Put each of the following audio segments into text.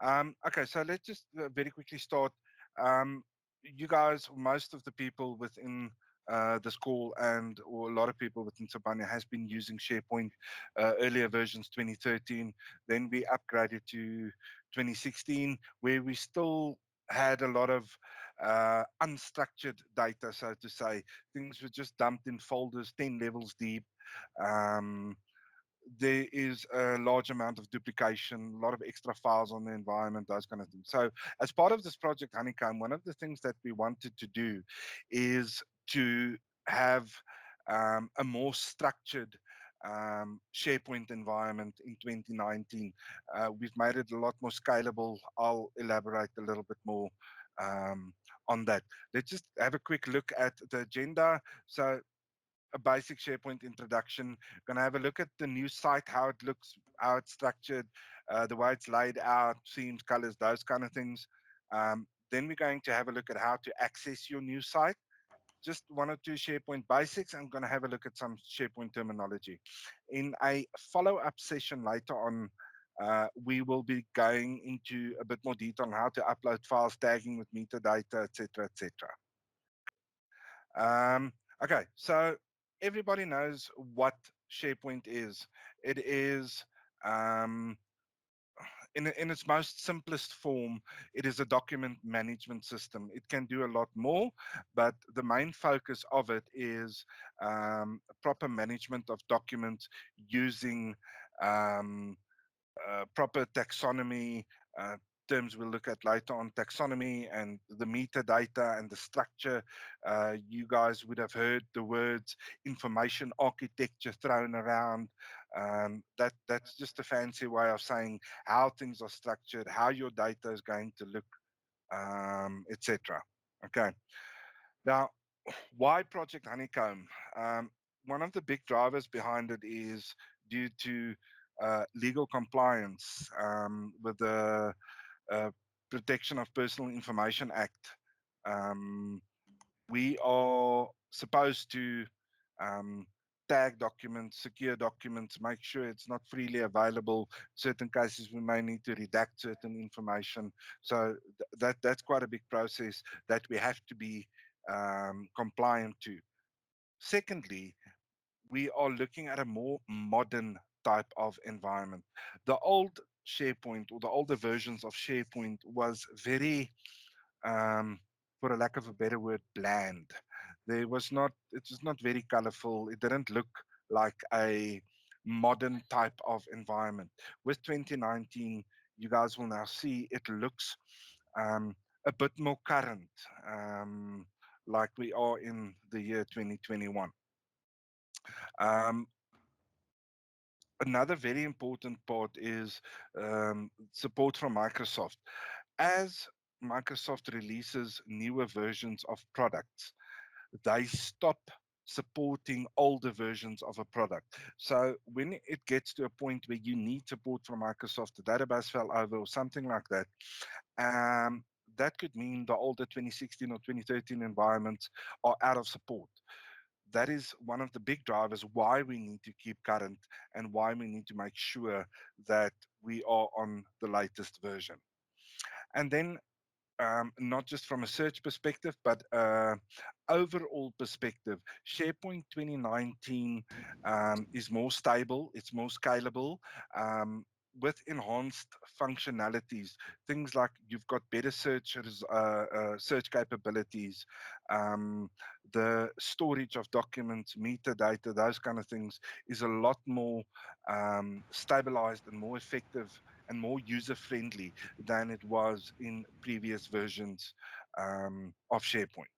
Okay, so let's just very quickly start. Um, you guys, most of the people within the school and or a lot of people within Sabania has been using SharePoint earlier versions 2013. Then we upgraded to 2016, where we still had a lot of unstructured data, so to say. Things were just dumped in folders 10 levels deep. Um, there is a large amount of duplication, a lot of extra files on the environment, those kind of things. So as part of this project Honeycomb, one of the things that we wanted to do is to have a more structured SharePoint environment in 2019. We've made it a lot more scalable. I'll elaborate a little bit more on that. Let's just have a quick look at the agenda. So a basic SharePoint introduction. Going to have a look at the new site, how it looks, how it's structured, the way it's laid out, themes, colors, those kind of things. Then we're going to have a look at how to access your new site. Just one or two SharePoint basics. I'm going to have a look at some SharePoint terminology. In a follow-up session later on, we will be going into a bit more detail on how to upload files, tagging with metadata, etc., etc. Okay, so everybody knows what SharePoint is. It is, um, in its most simplest form, it is a document management system. It can do a lot more, but the main focus of it is proper management of documents using um, proper taxonomy, terms we'll look at later on, taxonomy and the metadata and the structure. You guys would have heard the words information architecture thrown around. That's just a fancy way of saying how things are structured, how your data is going to look, etc. Okay. Now, why Project Honeycomb? One of the big drivers behind it is due to legal compliance with the Protection of Personal Information Act. Um, we are supposed to um, tag documents, secure documents, make sure it's not freely available. Certain cases we may need to redact certain information. So that's quite a big process that we have to be compliant to. Secondly, we are looking at a more modern type of environment. The old SharePoint or the older versions of SharePoint was very, for a lack of a better word, bland. There was not, it was not very colorful. It didn't look like a modern type of environment. With 2019, you guys will now see it looks um, a bit more current, like we are in the year 2021. Um, Another very important part is support from Microsoft. As Microsoft releases newer versions of products, they stop supporting older versions of a product. So when it gets to a point where you need support from Microsoft, the database fell over or something like that, um, that could mean the older 2016 or 2013 environments are out of support. That is one of the big drivers why we need to keep current and why we need to make sure that we are on the latest version. And then not just from a search perspective, but overall perspective, SharePoint 2019 is more stable, it's more scalable. With enhanced functionalities, things like you've got better search capabilities, the storage of documents, metadata, those kind of things is a lot more stabilized and more effective and more user friendly than it was in previous versions of SharePoint.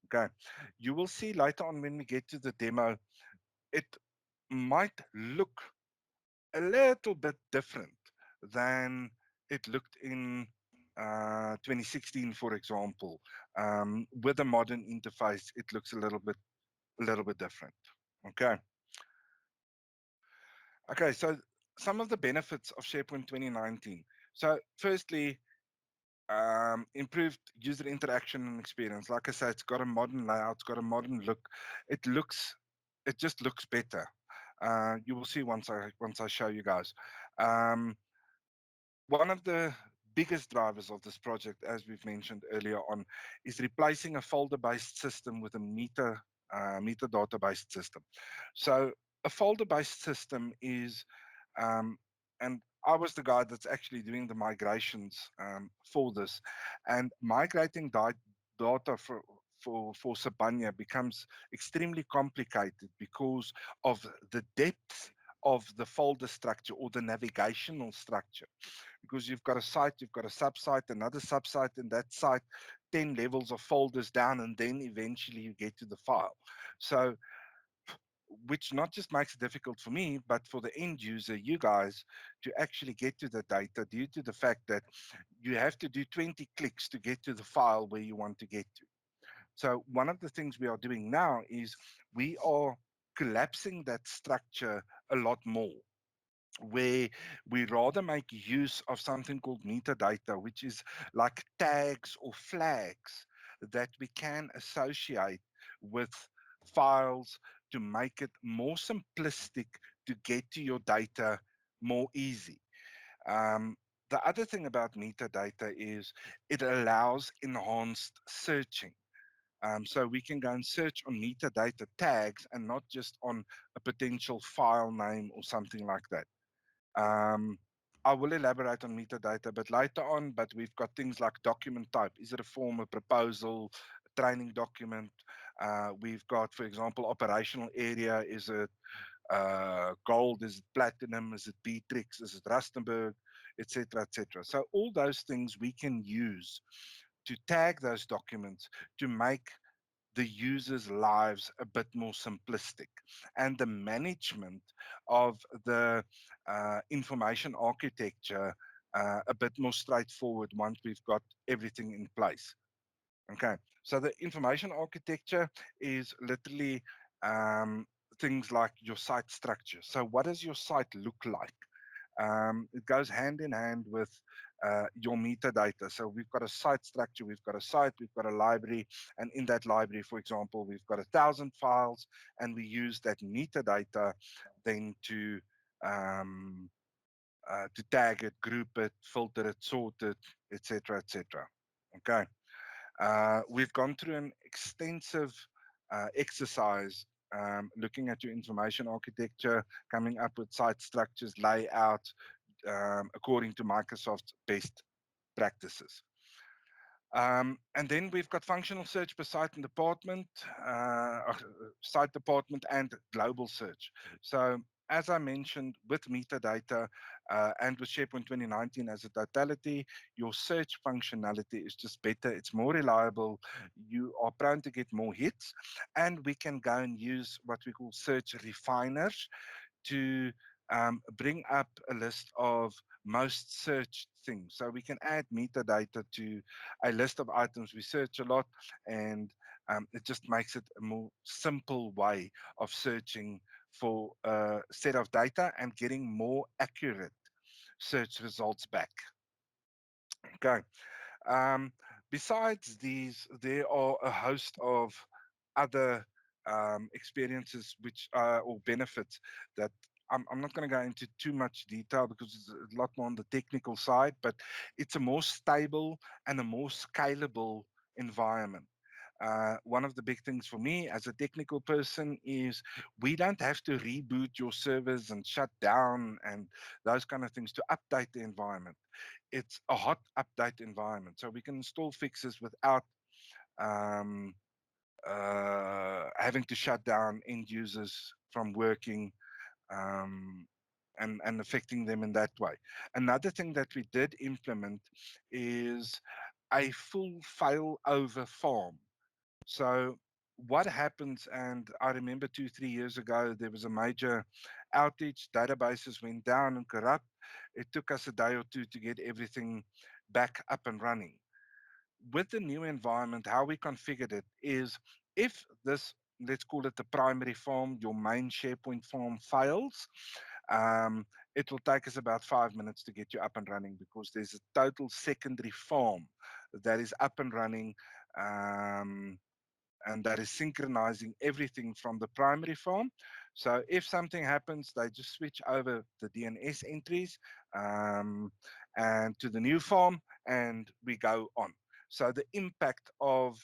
Okay, you will see later on when we get to the demo, it might look a little bit different than it looked in 2016, for example. With a modern interface, it looks a little bit different. Okay. Okay. So some of the benefits of SharePoint 2019. So firstly, improved user interaction and experience. Like I said, it's got a modern layout, it's got a modern look. It looks, it just looks better. You will see once I show you guys. One of the biggest drivers of this project, as we've mentioned earlier on, is replacing a folder-based system with a metadata-based system. So a folder-based system is, um, and I was the guy that's actually doing the migrations for this, and migrating data for Sabanya becomes extremely complicated because of the depth of the folder structure or the navigational structure. Because you've got a site, you've got a subsite, another subsite, and that site, 10 levels of folders down, and then eventually you get to the file. So, which not just makes it difficult for me, but for the end user, you guys, to actually get to the data due to the fact that you have to do 20 clicks to get to the file where you want to get to. So one of the things we are doing now is we are collapsing that structure a lot more, where we rather make use of something called metadata, which is like tags or flags that we can associate with files to make it more simplistic to get to your data more easy. Um, the other thing about metadata is it allows enhanced searching. So we can go and search on metadata tags and not just on a potential file name or something like that. Um, I will elaborate on metadata a bit later on, but we've got things like document type. Is it a form, a proposal, a training document? We've got, for example, operational area. Is it gold? Is it platinum? Is it Beatrix? Is it Rustenburg? Etc. Etc. So all those things we can use to tag those documents to make the users' lives a bit more simplistic, and the management of the information architecture a bit more straightforward once we've got everything in place. Okay, so the information architecture is literally um, things like your site structure. So, what does your site look like? It goes hand in hand with your metadata. So we've got a site structure, we've got a site, we've got a library, and in that library, for example, we've got 1,000 files, and we use that metadata then to tag it, group it, filter it, sort it, etc., etc. Okay. We've gone through an extensive exercise looking at your information architecture, coming up with site structures, layout, according to Microsoft's best practices. And then we've got functional search per site and department, site department, and global search. So, as I mentioned, with metadata and with SharePoint 2019 as a totality, your search functionality is just better. It's more reliable. You are prone to get more hits, and we can go and use what we call search refiners to bring up a list of most searched things. So we can add metadata to a list of items we search a lot, and it just makes it a more simple way of searching for a set of data and getting more accurate search results back. Okay. Um, Besides these, there are a host of other experiences which or benefits that I'm not going to go into too much detail because it's a lot more on the technical side, but it's a more stable and a more scalable environment. One of the big things for me as a technical person is we don't have to reboot your servers and shut down and those kind of things to update the environment. It's a hot update environment, so we can install fixes without um, having to shut down end users from working um, and affecting them in that way. Another thing that we did implement is a full failover farm. So what happens, and I remember 2, 3 years ago, there was a major outage, databases went down and corrupt. It took us a day or two to get everything back up and running. With the new environment, how we configured it is if this, let's call it the primary form, your main SharePoint form fails, um, it will take us about 5 minutes to get you up and running because there's a total secondary form that is up and running. Um, and that is synchronizing everything from the primary farm. So if something happens, they just switch over the DNS entries um, and to the new farm, and we go on. So the impact of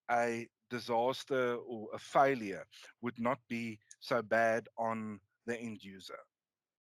a disaster or a failure would not be so bad on the end user.